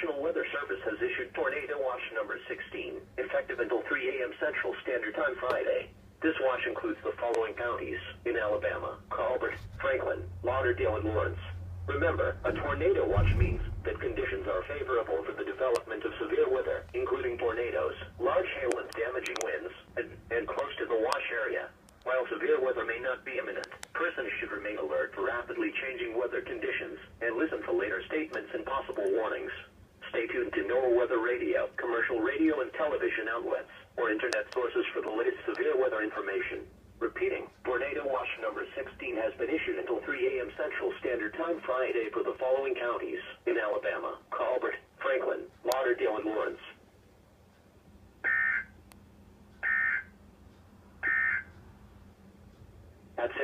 National Weather Service has issued Tornado Watch number 16, effective until 3 a.m. Central Standard Time Friday. This watch includes the following counties in Alabama: Colbert, Franklin, Lauderdale, and Florence. Remember, a tornado watch means that conditions are favorable for the development of severe weather, including tornadoes, large hail and damaging winds, and close to the watch area. While severe weather may not be imminent, persons should remain alert for rapidly changing weather conditions and listen to later statements and possible warnings. Stay tuned to NOAA Weather Radio, commercial radio and television outlets, or internet sources for the latest severe weather information. Repeating, Tornado Watch number 16 has been issued until 3 a.m. Central Standard Time Friday for the following counties in Alabama: Colbert, Franklin, Lauderdale, and Florence. At 6